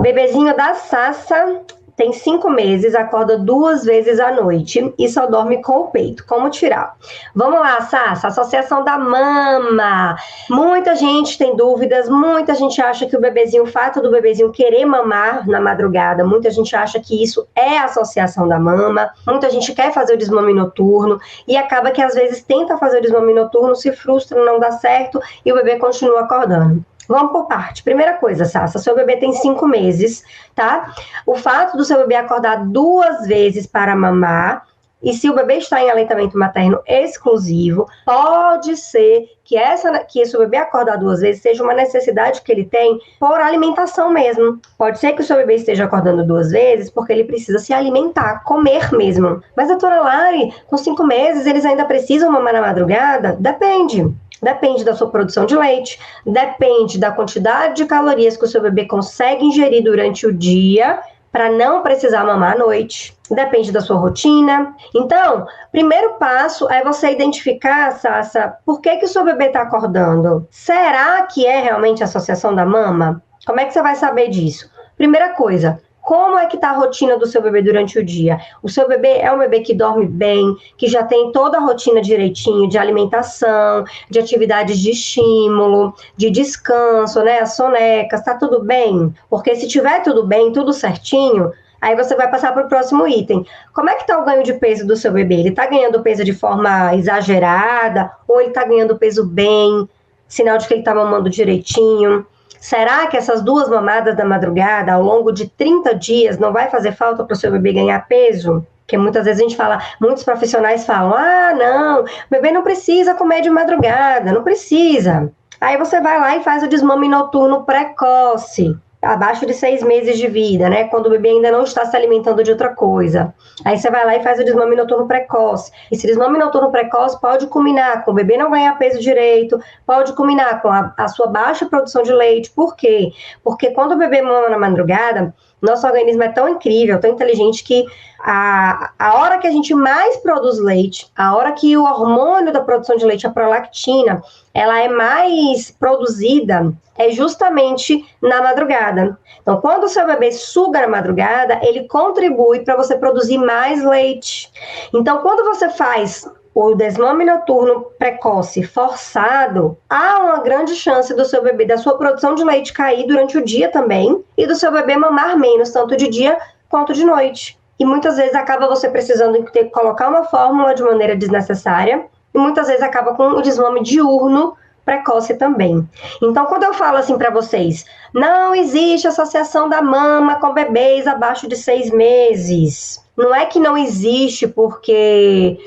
Bebezinho da Sassa tem 5 meses, acorda 2 vezes à noite e só dorme com o peito. Como tirar? Vamos lá, Sassa, associação da mama. Muita gente tem dúvidas, muita gente acha que o fato do bebezinho querer mamar na madrugada, muita gente acha que isso é associação da mama, muita gente quer fazer o desmame noturno e acaba que às vezes tenta fazer o desmame noturno, se frustra, não dá certo e o bebê continua acordando. Vamos por parte. Primeira coisa, Sassa, seu bebê tem 5 meses, tá? O fato do seu bebê acordar 2 vezes para mamar, e se o bebê está em aleitamento materno exclusivo, pode ser que esse bebê acordar 2 vezes seja uma necessidade que ele tem por alimentação mesmo. Pode ser que o seu bebê esteja acordando 2 vezes porque ele precisa se alimentar, comer mesmo. Mas, doutora Lari, com 5 meses eles ainda precisam mamar na madrugada? Depende. Depende da sua produção de leite, depende da quantidade de calorias que o seu bebê consegue ingerir durante o dia para não precisar mamar à noite. Depende da sua rotina. Então, primeiro passo é você identificar, Sassa, por que o seu bebê está acordando. Será que é realmente associação da mama? Como é que você vai saber disso? Primeira coisa, como é que está a rotina do seu bebê durante o dia? O seu bebê é um bebê que dorme bem, que já tem toda a rotina direitinho de alimentação, de atividades de estímulo, de descanso, né? As sonecas, tá tudo bem? Porque se tiver tudo bem, tudo certinho, aí você vai passar para o próximo item. Como é que está o ganho de peso do seu bebê? Ele está ganhando peso de forma exagerada ou ele está ganhando peso bem? Sinal de que ele está mamando direitinho? Será que essas 2 mamadas da madrugada, ao longo de 30 dias, não vai fazer falta para o seu bebê ganhar peso? Porque muitas vezes a gente fala, muitos profissionais falam, não, o bebê não precisa comer de madrugada, não precisa. Aí você vai lá e faz o desmame noturno precoce, abaixo de 6 meses de vida, né? Quando o bebê ainda não está se alimentando de outra coisa. Aí você vai lá e faz o desmame noturno precoce. Esse desmame noturno precoce pode culminar com o bebê não ganhar peso direito, pode culminar com a sua baixa produção de leite. Por quê? Porque quando o bebê mama na madrugada, nosso organismo é tão incrível, tão inteligente que a hora que a gente mais produz leite, a hora que o hormônio da produção de leite, a prolactina, ela é mais produzida, é justamente na madrugada. Então, quando o seu bebê suga na madrugada, ele contribui para você produzir mais leite. Então, quando você faz o desmame noturno precoce forçado, há uma grande chance do seu bebê, da sua produção de leite cair durante o dia também, e do seu bebê mamar menos, tanto de dia quanto de noite. E muitas vezes acaba você precisando ter que colocar uma fórmula de maneira desnecessária, e muitas vezes acaba com o desmame diurno precoce também. Então, quando eu falo assim para vocês, não existe associação da mama com bebês abaixo de 6 meses. Não é que não existe porque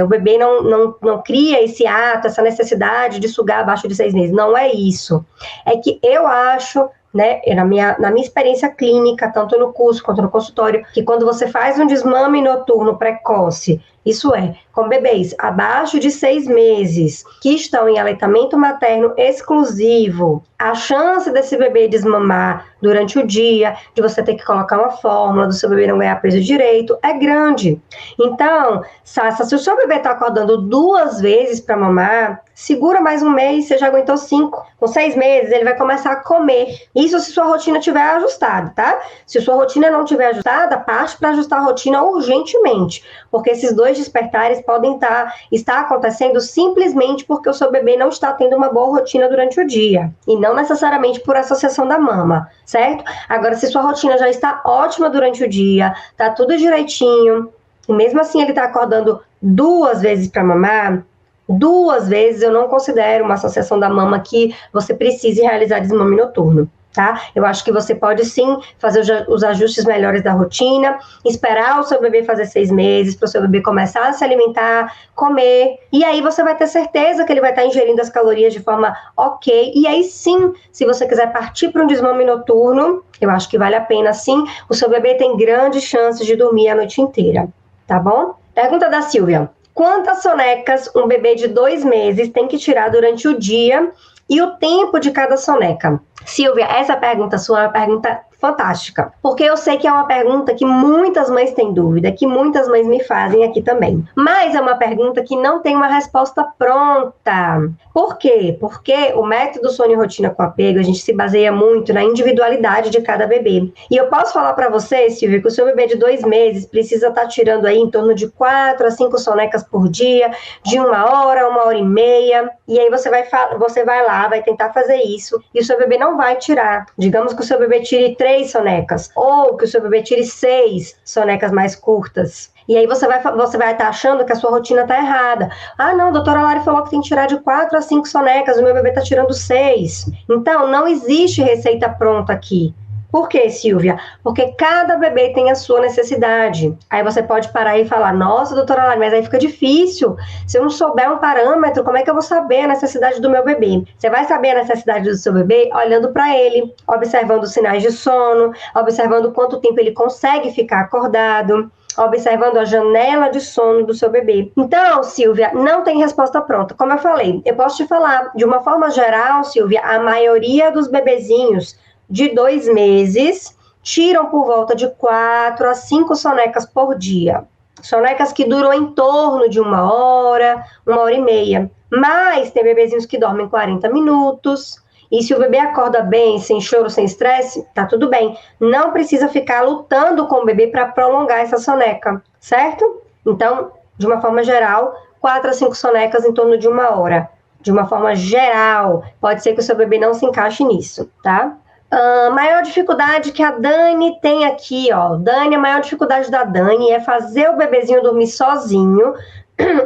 o bebê não cria esse ato, essa necessidade de sugar abaixo de 6 meses. Não é isso. É que eu acho, né, na minha experiência clínica, tanto no curso quanto no consultório, que quando você faz um desmame noturno precoce, isso é, com bebês abaixo de 6 meses, que estão em aleitamento materno exclusivo, a chance desse bebê desmamar durante o dia, de você ter que colocar uma fórmula, do seu bebê não ganhar peso direito, é grande. Então, Sassa, se o seu bebê está acordando 2 vezes para mamar, segura mais 1 mês, você já aguentou 5. Com 6 meses, ele vai começar a comer. Isso se sua rotina estiver ajustada, tá? Se sua rotina não estiver ajustada, parte para ajustar a rotina urgentemente, porque esses 2 despertares podem estar acontecendo simplesmente porque o seu bebê não está tendo uma boa rotina durante o dia, e não necessariamente por associação da mama, certo? Agora, se sua rotina já está ótima durante o dia, tá tudo direitinho, e mesmo assim ele está acordando 2 vezes para mamar, 2 vezes eu não considero uma associação da mama que você precise realizar desmame noturno, tá? Eu acho que você pode sim fazer os ajustes melhores da rotina, esperar o seu bebê fazer 6 meses, para o seu bebê começar a se alimentar, comer, e aí você vai ter certeza que ele vai estar ingerindo as calorias de forma ok, e aí sim, se você quiser partir para um desmame noturno, eu acho que vale a pena sim, o seu bebê tem grandes chances de dormir a noite inteira, tá bom? Pergunta da Silvia. Quantas sonecas um bebê de 2 meses tem que tirar durante o dia e o tempo de cada soneca? Silvia, essa pergunta sua é uma pergunta fantástica, porque eu sei que é uma pergunta que muitas mães têm dúvida, que muitas mães me fazem aqui também, mas é uma pergunta que não tem uma resposta pronta. Por quê? Porque o método sono e rotina com apego, a gente se baseia muito na individualidade de cada bebê. E eu posso falar para você, Silvia, que o seu bebê de 2 meses precisa estar tirando aí em torno de 4 a 5 sonecas por dia, de 1 hora e meia, e aí você vai lá, vai tentar fazer isso, e o seu bebê não vai tirar. Digamos que o seu bebê tire 3 sonecas, ou que o seu bebê tire 6 sonecas mais curtas. E aí você vai estar achando que a sua rotina está errada. Ah, não, a doutora Lari falou que tem que tirar de 4 a 5 sonecas, o meu bebê está tirando 6. Então, não existe receita pronta aqui. Por quê, Silvia? Porque cada bebê tem a sua necessidade. Aí você pode parar e falar, nossa, doutora Lari, mas aí fica difícil. Se eu não souber um parâmetro, como é que eu vou saber a necessidade do meu bebê? Você vai saber a necessidade do seu bebê olhando para ele, observando os sinais de sono, observando quanto tempo ele consegue ficar acordado, observando a janela de sono do seu bebê. Então, Silvia, não tem resposta pronta. Como eu falei, eu posso te falar, de uma forma geral, Silvia, a maioria dos bebezinhos de 2 meses tiram por volta de 4 a 5 sonecas por dia. Sonecas que duram em torno de 1 hora e meia. Mas tem bebezinhos que dormem 40 minutos. E se o bebê acorda bem, sem choro, sem estresse, tá tudo bem. Não precisa ficar lutando com o bebê para prolongar essa soneca, certo? Então, de uma forma geral, 4 a 5 sonecas em torno de 1 hora. De uma forma geral, pode ser que o seu bebê não se encaixe nisso, tá? Maior dificuldade que a Dani tem aqui, ó. Dani, a maior dificuldade da Dani é fazer o bebezinho dormir sozinho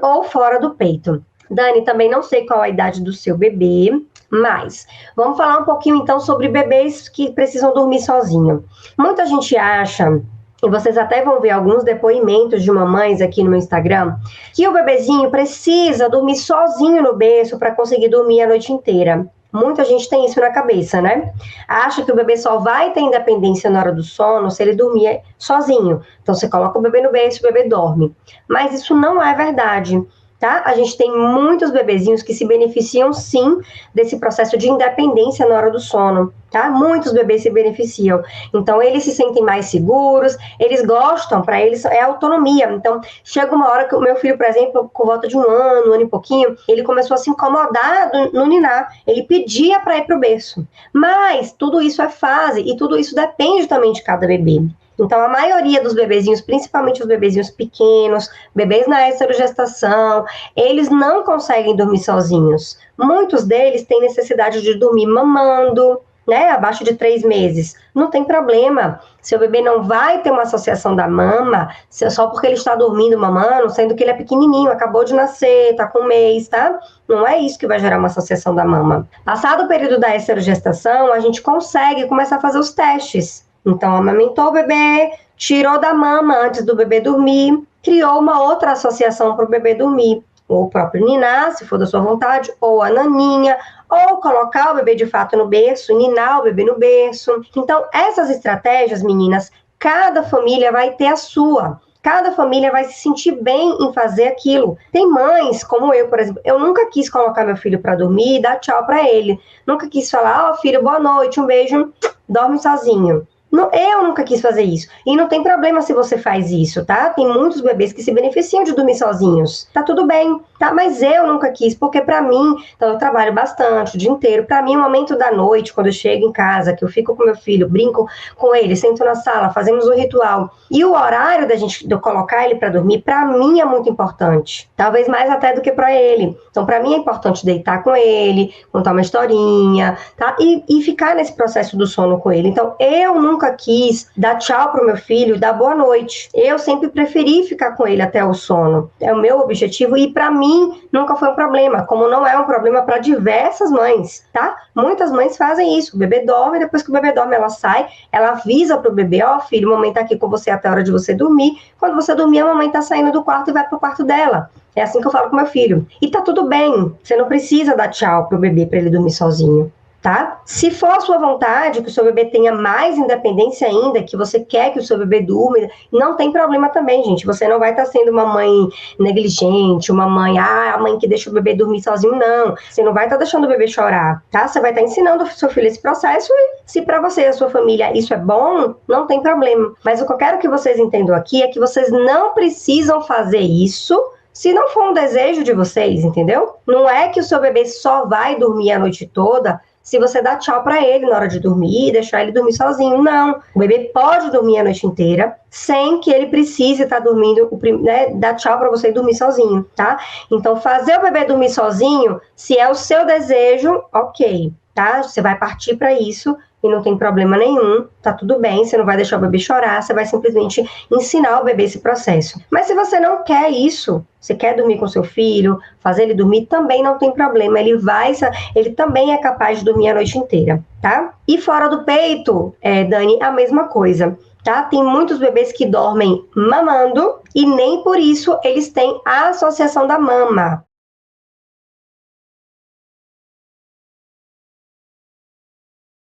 ou fora do peito. Dani, também não sei qual a idade do seu bebê, mas vamos falar um pouquinho então sobre bebês que precisam dormir sozinho. Muita gente acha, e vocês até vão ver alguns depoimentos de mamães aqui no meu Instagram, que o bebezinho precisa dormir sozinho no berço para conseguir dormir a noite inteira. Muita gente tem isso na cabeça, né? Acha que o bebê só vai ter independência na hora do sono se ele dormir sozinho. Então, você coloca o bebê no berço e o bebê dorme. Mas isso não é verdade, tá? A gente tem muitos bebezinhos que se beneficiam, sim, desse processo de independência na hora do sono, tá? Muitos bebês se beneficiam. Então, eles se sentem mais seguros, eles gostam, para eles é autonomia. Então, chega uma hora que o meu filho, por exemplo, com volta de 1 ano e pouquinho, ele começou a se incomodar no ninar. Ele pedia para ir para o berço. Mas tudo isso é fase e tudo isso depende também de cada bebê. Então, a maioria dos bebezinhos, principalmente os bebezinhos pequenos, bebês na esterogestação, eles não conseguem dormir sozinhos. Muitos deles têm necessidade de dormir mamando, né, abaixo de 3 meses. Não tem problema. Seu bebê não vai ter uma associação da mama só porque ele está dormindo mamando, sendo que ele é pequenininho, acabou de nascer, está com 1 mês, tá? Não é isso que vai gerar uma associação da mama. Passado o período da esterogestação, a gente consegue começar a fazer os testes. Então, amamentou o bebê, tirou da mama antes do bebê dormir, criou uma outra associação para o bebê dormir. Ou o próprio ninar, se for da sua vontade, ou a naninha, ou colocar o bebê de fato no berço, ninar o bebê no berço. Então, essas estratégias, meninas, cada família vai ter a sua. Cada família vai se sentir bem em fazer aquilo. Tem mães, como eu, por exemplo, eu nunca quis colocar meu filho para dormir e dar tchau para ele. Nunca quis falar, filho, boa noite, um beijo, dorme sozinho. Eu nunca quis fazer isso. E não tem problema se você faz isso, tá? Tem muitos bebês que se beneficiam de dormir sozinhos. Tá tudo bem, tá? Mas eu nunca quis, porque pra mim, então eu trabalho bastante o dia inteiro. Pra mim, o momento da noite, quando eu chego em casa, que eu fico com meu filho, brinco com ele, sento na sala, fazemos um ritual. E o horário de eu colocar ele pra dormir, pra mim é muito importante. Talvez mais até do que pra ele. Então, pra mim é importante deitar com ele, contar uma historinha, tá? E ficar nesse processo do sono com ele. Então, eu nunca quis dar tchau pro meu filho, dar boa noite. Eu sempre preferi ficar com ele até o sono. É o meu objetivo e para mim nunca foi um problema, como não é um problema para diversas mães, tá? Muitas mães fazem isso. O bebê dorme, depois que o bebê dorme, ela sai, ela avisa pro bebê, filho, a mamãe tá aqui com você até a hora de você dormir. Quando você dormir, a mamãe tá saindo do quarto e vai pro quarto dela. É assim que eu falo com meu filho. E tá tudo bem. Você não precisa dar tchau pro bebê para ele dormir sozinho. tá? Se for a sua vontade, que o seu bebê tenha mais independência ainda, que você quer que o seu bebê durma, não tem problema também, gente. Você não vai estar sendo uma mãe negligente, uma mãe, a mãe que deixa o bebê dormir sozinho, não. Você não vai estar deixando o bebê chorar, tá? Você vai estar ensinando o seu filho esse processo e se para você e a sua família isso é bom, não tem problema. Mas o que eu quero que vocês entendam aqui é que vocês não precisam fazer isso se não for um desejo de vocês, entendeu? Não é que o seu bebê só vai dormir a noite toda se você dá tchau para ele na hora de dormir e deixar ele dormir sozinho. Não. O bebê pode dormir a noite inteira sem que ele precise estar dormindo, né, dar tchau para você e dormir sozinho, tá? Então, fazer o bebê dormir sozinho, se é o seu desejo, ok, tá? Você vai partir para isso e não tem problema nenhum, tá tudo bem, você não vai deixar o bebê chorar, você vai simplesmente ensinar o bebê esse processo. Mas se você não quer isso, você quer dormir com seu filho, fazer ele dormir, também não tem problema, ele também é capaz de dormir a noite inteira, tá? E fora do peito, Dani, a mesma coisa, tá? Tem muitos bebês que dormem mamando e nem por isso eles têm a associação da mama.